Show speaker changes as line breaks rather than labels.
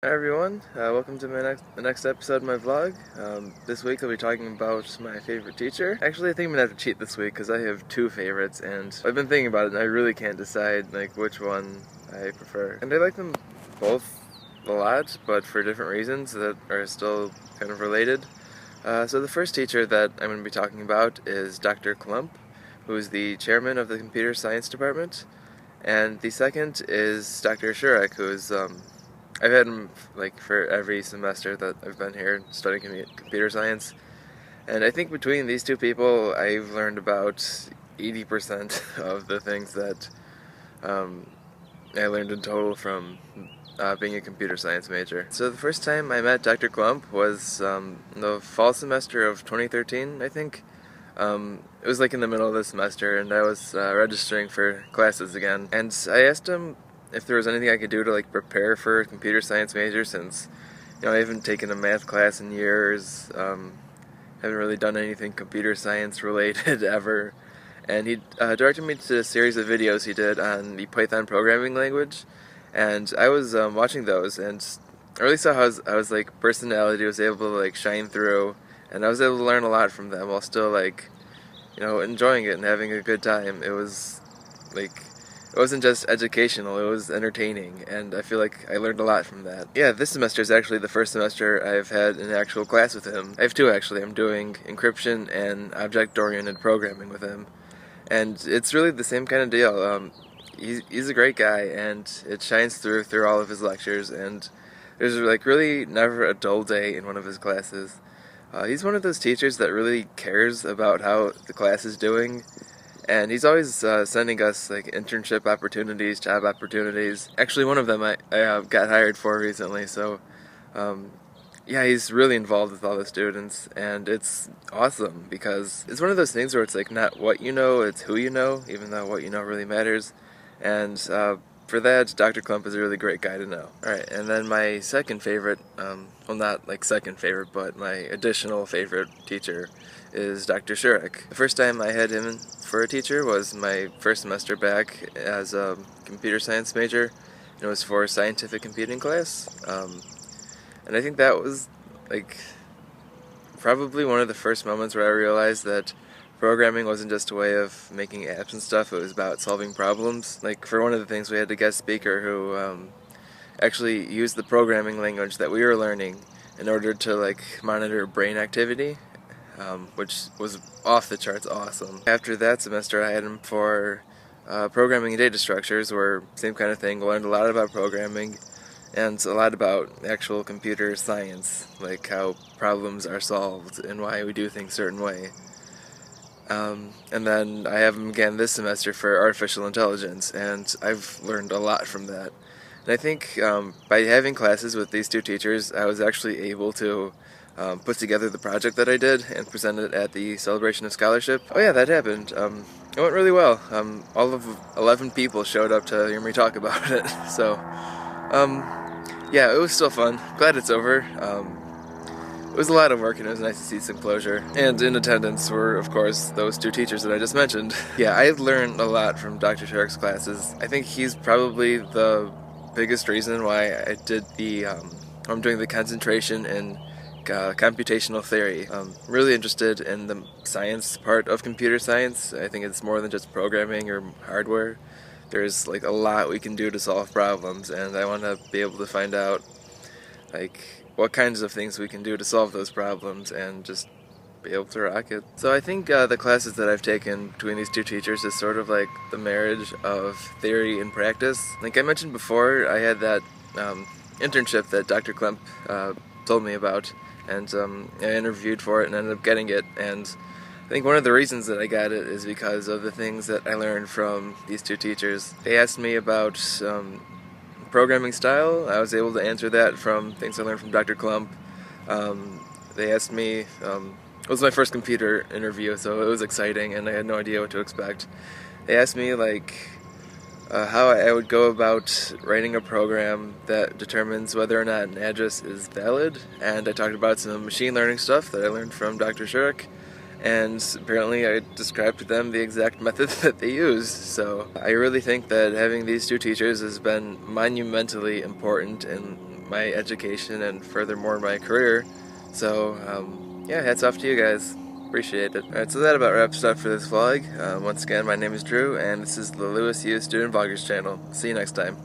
Hi everyone, welcome to the next episode of my vlog. This week I'll be talking about my favorite teacher. Actually, I think I'm gonna have to cheat this week because I have two favorites, and I've been thinking about it, and I really can't decide which one I prefer. And I like them both a lot, but for different reasons that are still kind of related. So the first teacher that I'm going to be talking about is Dr. Klump, who is the chairman of the computer science department, and the second is Dr. Szczurek, who is I've had him for every semester that I've been here studying computer science, and I think between these two people, I've learned about 80% of the things that I learned in total from being a computer science major. So the first time I met Dr. Klump was the fall semester of 2013, I think. It was in the middle of the semester, and I was registering for classes again, and I asked him if there was anything I could do to prepare for a computer science major, since I haven't taken a math class in years, haven't really done anything computer science related ever, and he directed me to a series of videos he did on the Python programming language, and I was watching those, and I really saw how his personality was able to shine through, and I was able to learn a lot from them while still enjoying it and having a good time. It was it wasn't just educational, it was entertaining, and I feel like I learned a lot from that. Yeah, this semester is actually the first semester I've had an actual class with him. I have two, actually. I'm doing encryption and object-oriented programming with him, and it's really the same kind of deal. He's a great guy, and it shines through all of his lectures, and there's really never a dull day in one of his classes. He's one of those teachers that really cares about how the class is doing, and he's always sending us internship opportunities, job opportunities. Actually, one of them I got hired for recently, so yeah, he's really involved with all the students, and it's awesome because it's one of those things where it's not what you know, it's who you know, even though what you know really matters. And for that, Dr. Klump is a really great guy to know. Alright, and then my second favorite, well, not second favorite, but my additional favorite teacher is Dr. Szczurek. The first time I had him for a teacher was my first semester back as a computer science major, and it was for a scientific computing class. And I think that was probably one of the first moments where I realized that programming wasn't just a way of making apps and stuff, it was about solving problems. For one of the things, we had a guest speaker who actually used the programming language that we were learning in order to monitor brain activity, which was off the charts awesome. After that semester, I had him for programming and data structures, where same kind of thing, learned a lot about programming and a lot about actual computer science, how problems are solved and why we do things a certain way. And then I have him again this semester for artificial intelligence, and I've learned a lot from that. And I think by having classes with these two teachers, I was actually able to put together the project that I did and present it at the Celebration of Scholarship. Oh yeah, that happened. It went really well. All of 11 people showed up to hear me talk about it. So, yeah, it was still fun. Glad it's over. It was a lot of work, and it was nice to see some closure. And in attendance were, of course, those two teachers that I just mentioned. Yeah, I learned a lot from Dr. Sharik's classes. I think he's probably the biggest reason why I did I'm doing the concentration in computational theory. I'm really interested in the science part of computer science. I think it's more than just programming or hardware. There's a lot we can do to solve problems, and I want to be able to find out what kinds of things we can do to solve those problems and just be able to rock it. So I think the classes that I've taken between these two teachers is sort of the marriage of theory and practice. Like I mentioned before, I had that internship that Dr. Klump told me about, and I interviewed for it and ended up getting it, and I think one of the reasons that I got it is because of the things that I learned from these two teachers. They asked me about programming style. I was able to answer that from things I learned from Dr. Klump. They asked me, it was my first computer interview, so it was exciting and I had no idea what to expect. They asked me how I would go about writing a program that determines whether or not an address is valid, and I talked about some machine learning stuff that I learned from Dr. Szczurek, and apparently I described to them the exact method that they used. So I really think that having these two teachers has been monumentally important in my education and furthermore my career. So yeah, hats off to you guys. Appreciate it. Alright, so that about wraps it up for this vlog. Once again, my name is Drew, and this is the Lewis U Student Vloggers channel. See you next time.